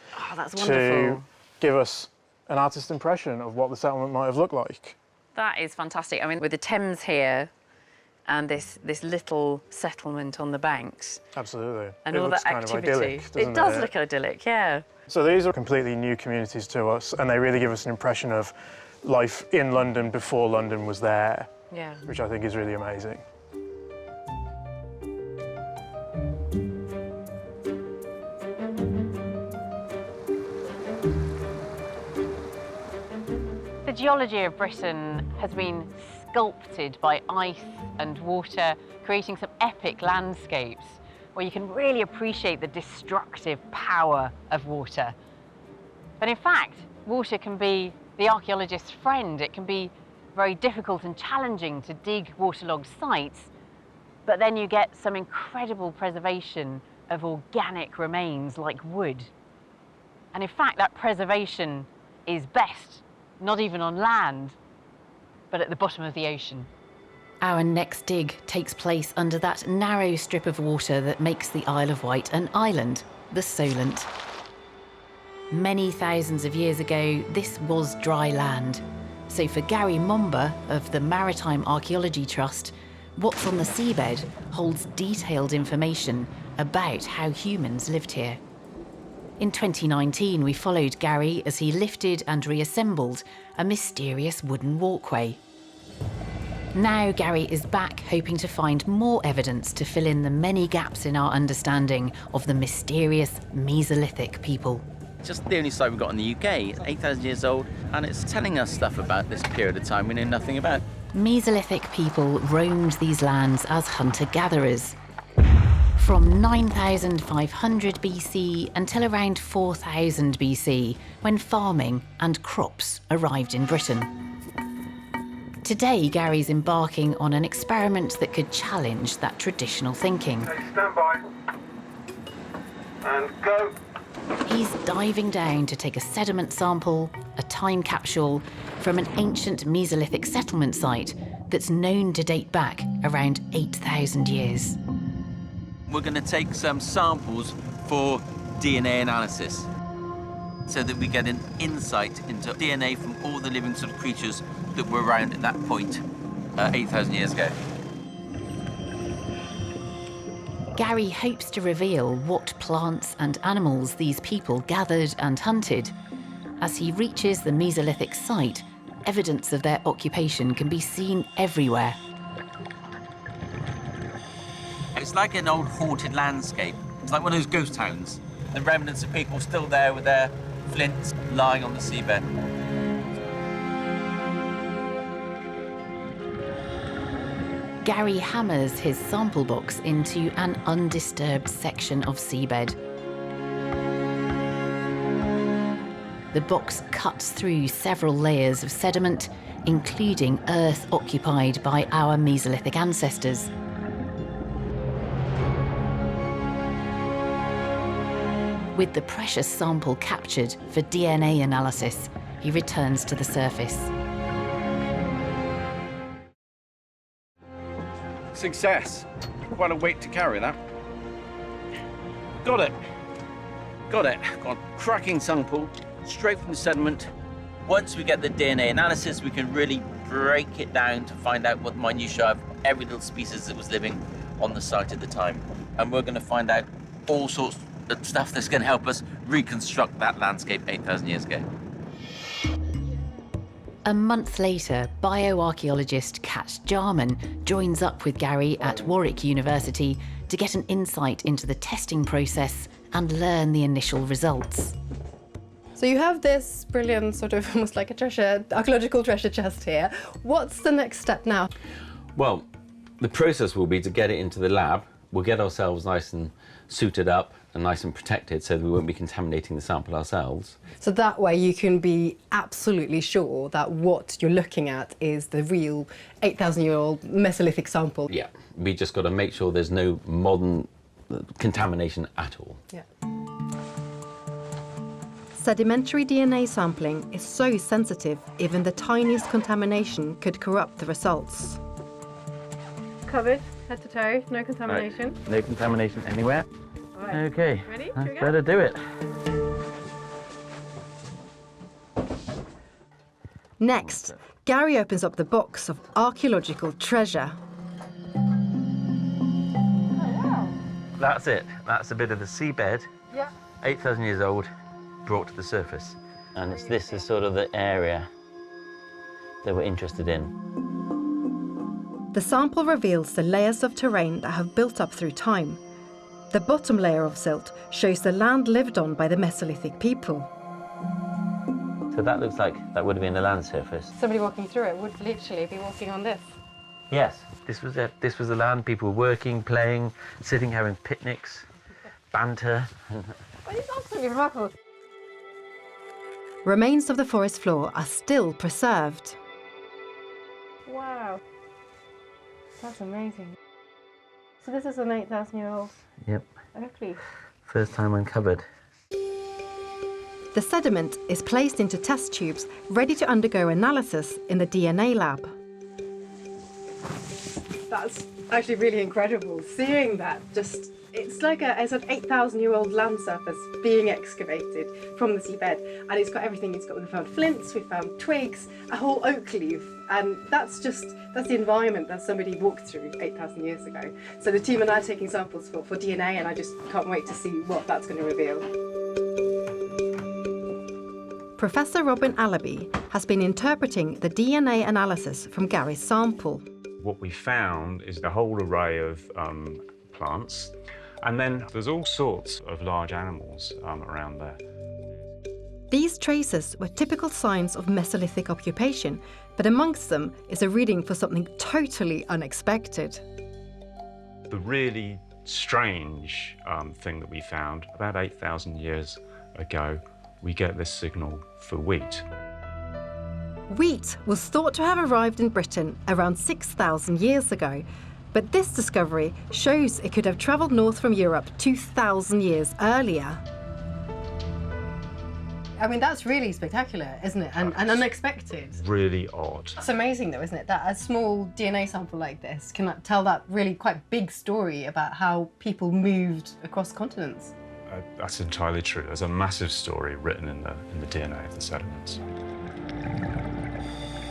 to give us an artist's impression of what the settlement might have looked like. That is fantastic. I mean, with the Thames here and this little settlement on the banks. Absolutely. And it all looks that kind activity. of idyllic, doesn't It does look idyllic, yeah. So these are completely new communities to us, and they really give us an impression of life in London before London was there, which I think is really amazing. The geology of Britain has been sculpted by ice and water, creating some epic landscapes where you can really appreciate the destructive power of water. But in fact, water can be the archaeologist's friend. It can be very difficult and challenging to dig waterlogged sites, but then you get some incredible preservation of organic remains like wood. And in fact, that preservation is best not even on land, but at the bottom of the ocean. Our next dig takes place under that narrow strip of water that makes the Isle of Wight an island, the Solent. Many thousands of years ago, this was dry land. So for Gary Momber of the Maritime Archaeology Trust, what's on the seabed holds detailed information about how humans lived here. In 2019, we followed Gary as he lifted and reassembled a mysterious wooden walkway. Now Gary is back, hoping to find more evidence to fill in the many gaps in our understanding of the mysterious Mesolithic people. Just the only site we've got in the UK. It's 8,000 years old, and it's telling us stuff about this period of time we know nothing about. Mesolithic people roamed these lands as hunter-gatherers. From 9,500 BC until around 4,000 BC, when farming and crops arrived in Britain. Today, Gary's embarking on an experiment that could challenge that traditional thinking. Okay, stand by. And go. He's diving down to take a sediment sample, a time capsule, from an ancient Mesolithic settlement site that's known to date back around 8,000 years. We're going to take some samples for DNA analysis so that we get an insight into DNA from all the living sort of creatures that were around at that point 8,000 years ago. Gary hopes to reveal what plants and animals these people gathered and hunted. As he reaches the Mesolithic site, evidence of their occupation can be seen everywhere. It's like an old haunted landscape. It's like one of those ghost towns. The remnants of people still there with their flints lying on the seabed. Gary hammers his sample box into an undisturbed section of seabed. The box cuts through several layers of sediment, including earth occupied by our Mesolithic ancestors. With the precious sample captured for DNA analysis, he returns to the surface. Success. Quite a weight to carry, that. Got it. Got it. Got a cracking sample, straight from the sediment. Once we get the DNA analysis, we can really break it down to find out what the minutiae of every little species that was living on the site at the time. And we're going to find out all sorts of stuff that's going to help us reconstruct that landscape 8,000 years ago. A month later, bioarchaeologist Kat Jarman joins up with Gary at Warwick University to get an insight into the testing process and learn the initial results. So you have this brilliant sort of almost like a treasure, archaeological treasure chest here. What's the next step now? Well, the process will be to get it into the lab. We'll get ourselves nice and suited up and nice and protected so that we won't be contaminating the sample ourselves. So that way you can be absolutely sure that what you're looking at is the real 8,000-year-old Mesolithic sample. Yeah, we just got to make sure there's no modern contamination at all. Yeah. Sedimentary DNA sampling is so sensitive, even the tiniest contamination could corrupt the results. Covered, head to toe, no contamination. Right. No contamination anywhere. Right. Okay, ready? let's better do it. Next, Gary opens up the box of archaeological treasure. That's it. That's a bit of the seabed. Yeah. 8,000 years old, brought to the surface. And this is sort of the area that we're interested in. The sample reveals the layers of terrain that have built up through time. The bottom layer of silt shows the land lived on by the Mesolithic people. So that looks like that would have been the land surface. Somebody walking through it would literally be walking on this. Yes, this was it. This was the land. People were working, playing, sitting, having picnics, banter. Well, it's absolutely remarkable. Remains of the forest floor are still preserved. Wow. That's amazing. So this is an 8,000-year-old Yep. Oakley. First time uncovered. The sediment is placed into test tubes ready to undergo analysis in the DNA lab. That's actually really incredible. Seeing that, it's like it's an 8,000-year-old land surface being excavated from the seabed, and it's got everything. We found flints, we found twigs, a whole oak leaf, and that's the environment that somebody walked through 8,000 years ago. So the team and I are taking samples for DNA, and I just can't wait to see what that's going to reveal. Professor Robin Allaby has been interpreting the DNA analysis from Gary's sample. What we found is a whole array of plants, and then there's all sorts of large animals around there. These traces were typical signs of Mesolithic occupation, but amongst them is a reading for something totally unexpected. The really strange thing that we found, about 8,000 years ago, we get this signal for wheat. Wheat was thought to have arrived in Britain around 6,000 years ago, but this discovery shows it could have travelled north from Europe 2,000 years earlier. I mean, that's really spectacular, isn't it? And unexpected. Really odd. It's amazing, though, isn't it? That a small DNA sample like this can tell that really quite big story about how people moved across continents. That's entirely true. There's a massive story written in the DNA of the sediments.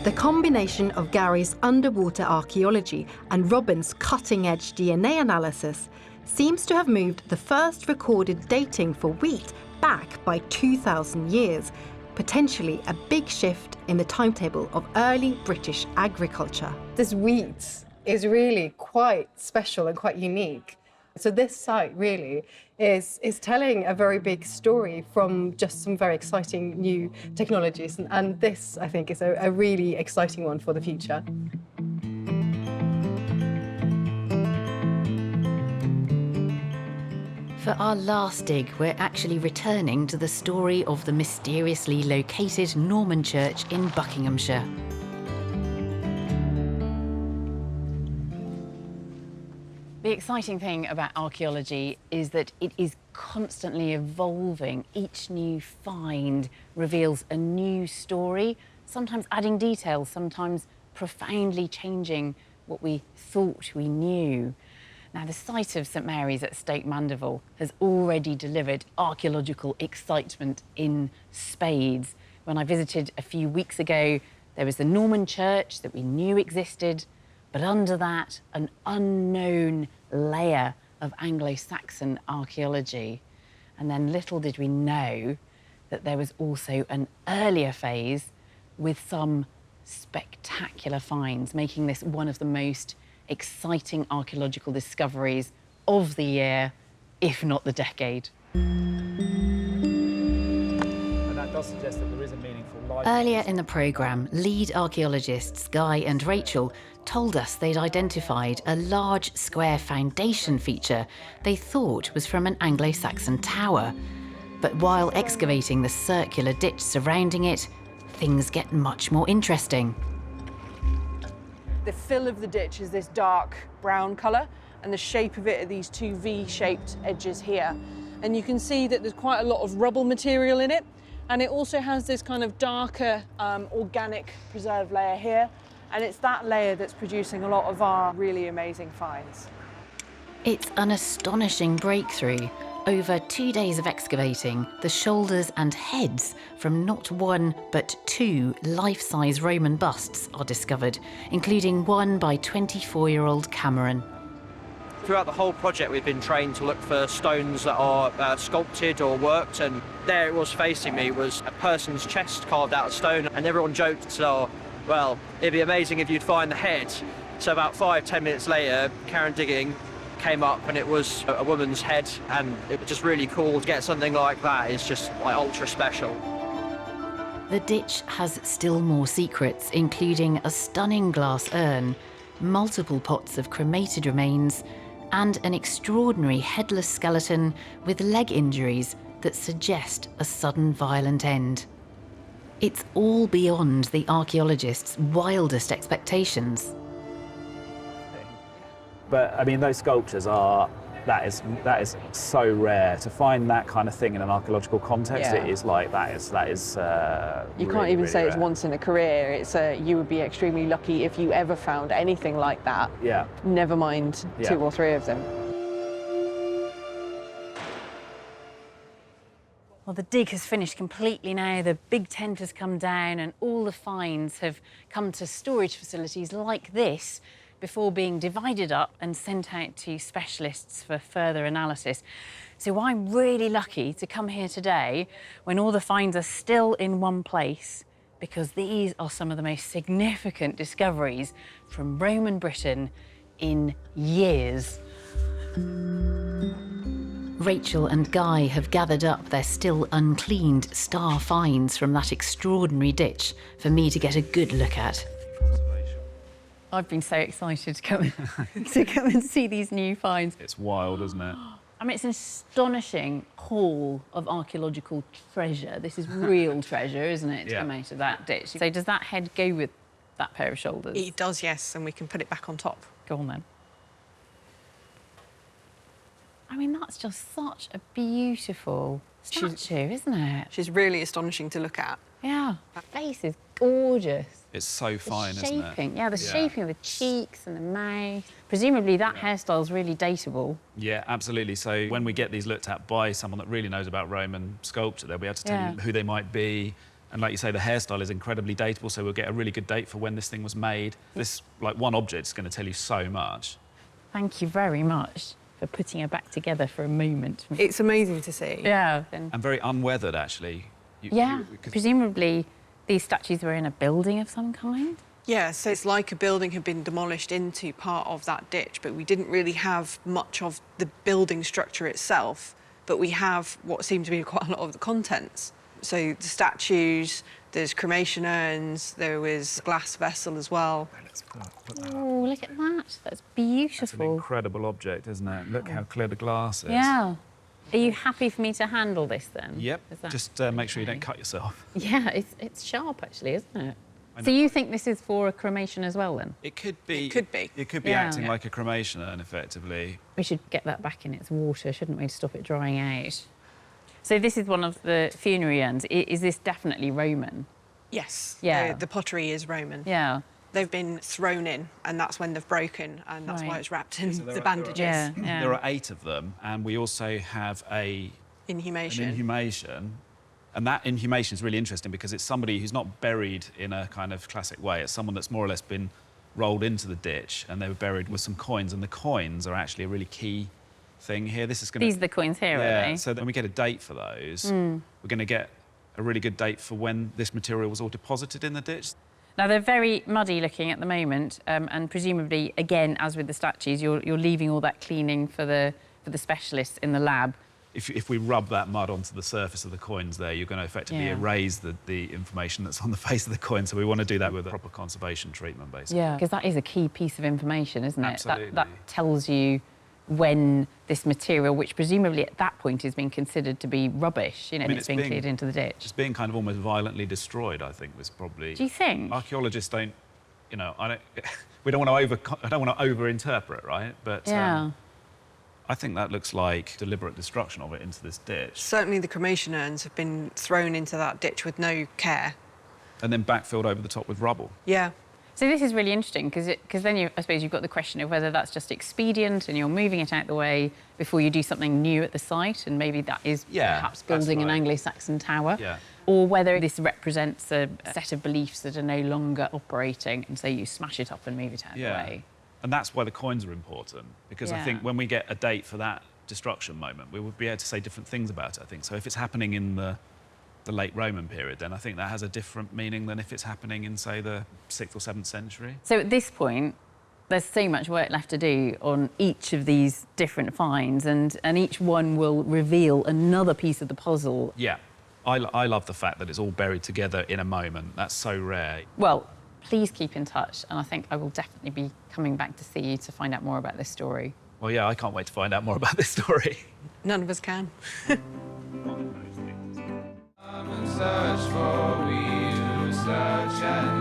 The combination of Gary's underwater archaeology and Robin's cutting-edge DNA analysis seems to have moved the first recorded dating for wheat back by 2,000 years, potentially a big shift in the timetable of early British agriculture. This wheat is really quite special and quite unique. So this site really is telling a very big story from just some very exciting new technologies. And this, I think, is a really exciting one for the future. For our last dig, we're actually returning to the story of the mysteriously located Norman church in Buckinghamshire. The exciting thing about archaeology is that it is constantly evolving. Each new find reveals a new story, sometimes adding details, sometimes profoundly changing what we thought we knew. Now, the site of St Mary's at Stoke Mandeville has already delivered archaeological excitement in spades. When I visited a few weeks ago, there was the Norman church that we knew existed, but under that, an unknown layer of Anglo-Saxon archaeology. And then little did we know that there was also an earlier phase with some spectacular finds, making this one of the most exciting archaeological discoveries of the year, if not the decade. And that does suggest that there is a meaningful life. Earlier in the programme, lead archaeologists Guy and Rachel told us they'd identified a large square foundation feature they thought was from an Anglo-Saxon tower. But while excavating the circular ditch surrounding it, things get much more interesting. The fill of the ditch is this dark brown colour, and the shape of it are these two V-shaped edges here. And you can see that there's quite a lot of rubble material in it, and it also has this kind of darker organic preserved layer here, and it's that layer that's producing a lot of our really amazing finds. It's an astonishing breakthrough. Over 2 days of excavating, the shoulders and heads from not one but two life-size Roman busts are discovered, including one by 24-year-old Cameron. Throughout the whole project, we've been trained to look for stones that are sculpted or worked, and there it was facing me was a person's chest carved out of stone, and everyone joked, so, well, it'd be amazing if you'd find the head. So about 5-10 minutes later, Karen digging came up and it was a woman's head, and it was just really cool to get something like that. It's just like ultra special. The ditch has still more secrets, including a stunning glass urn, multiple pots of cremated remains, and an extraordinary headless skeleton with leg injuries that suggest a sudden violent end. It's all beyond the archaeologists' wildest expectations. But I mean, those sculptures are, that is so rare. To find that kind of thing in an archaeological context, Yeah. It is like, that is You really, can't even really say it's rare. once in a career. It's you would be extremely lucky if you ever found anything like that. Yeah. Never mind Yeah. 2 or 3 of them. Well, the dig has finished completely now. The big tent has come down and all the finds have come to storage facilities like this before being divided up and sent out to specialists for further analysis. So I'm really lucky to come here today when all the finds are still in one place, because these are some of the most significant discoveries from Roman Britain in years. Rachel and Guy have gathered up their still uncleaned star finds from that extraordinary ditch for me to get a good look at. I've been so excited to come and see these new finds. It's wild, isn't it? I mean, it's an astonishing haul of archaeological treasure. This is real treasure, isn't it, to Yeah. come out of that ditch? So does that head go with that pair of shoulders? It does, yes, and we can put it back on top. Go on then. I mean, that's just such a beautiful statue, isn't it? She's really astonishing to look at. Yeah, her face is gorgeous. It's so fine, The isn't shaping, it? yeah, the shaping of the cheeks and the mouth. Presumably that hairstyle's really dateable. Yeah, absolutely. So when we get these looked at by someone that really knows about Roman sculpture, they'll be able to tell Yeah. you who they might be. And like you say, the hairstyle is incredibly dateable, so we'll get a really good date for when this thing was made. This, like, one object is going to tell you so much. Thank you very much for putting her back together for a moment. It's amazing to see. Yeah. And very unweathered, actually. Yeah, presumably these statues were in a building of some kind. Yeah, so it's like a building had been demolished into part of that ditch, but we didn't really have much of the building structure itself, but we have what seemed to be quite a lot of the contents. So the statues, there's cremation urns, there was a glass vessel as well. Oh, look at that. That's beautiful. It's an incredible object, isn't it? Look how clear the glass is. Yeah. Are you happy for me to handle this then? Yep. Is that Just make sure you don't cut yourself. Yeah, it's sharp actually, isn't it? So you think this is for a cremation as well then? It could be. It could be. It could be Yeah. acting like a cremation urn, effectively. We should get that back in its water, shouldn't we, to stop it drying out? So this is one of the funerary urns. Is this definitely Roman? Yes. Yeah. The pottery is Roman. Yeah. They've been thrown in, and that's when they've broken, and that's why Right. it's wrapped in So there the are- bandages. There are 8 of them, and we also have an Inhumation. inhumation. And that inhumation is really interesting because it's somebody who's not buried in a kind of classic way. It's someone that's more or less been rolled into the ditch, and they were buried with some coins, and the coins are actually a really key thing here. This is going to... These are the coins here, are they? So when we get a date for those, Mm. we're going to get a really good date for when this material was all deposited in the ditch. Now, they're very muddy looking at the moment, and presumably, again, as with the statues, you're leaving all that cleaning for the specialists in the lab. If we rub that mud onto the surface of the coins there, you're going to effectively Yeah. erase the information that's on the face of the coin. So we want to do that with a proper conservation treatment, basically. Yeah, because that is a key piece of information, isn't it? Absolutely. That tells you when this material, which presumably at that point is being considered to be rubbish, you know, I mean, and it's being cleared into the ditch. It's being kind of almost violently destroyed, I think, was probably... Do you think? Archaeologists don't, you know, I don't want to over-interpret, right? But Yeah. I think that looks like deliberate destruction of it into this ditch. Certainly the cremation urns have been thrown into that ditch with no care. And then backfilled over the top with rubble. Yeah. So this is really interesting because then I suppose you've got the question of whether that's just expedient and you're moving it out the way before you do something new at the site, and maybe that is perhaps building an Anglo-Saxon tower, or whether this represents a set of beliefs that are no longer operating, and so you smash it up and move it out of the way. And that's why the coins are important, because I Yeah. think when we get a date for that destruction moment, we would be able to say different things about it, I think. So if it's happening in the late Roman period, then I think that has a different meaning than if it's happening in, say, the 6th or 7th century. So at this point, there's so much work left to do on each of these different finds, and each one will reveal another piece of the puzzle. Yeah. I love the fact that it's all buried together in a moment. That's so rare. Well, please keep in touch, and I think I will definitely be coming back to see you to find out more about this story. Well, yeah, I can't wait to find out more about this story. None of us can. Search for we who search and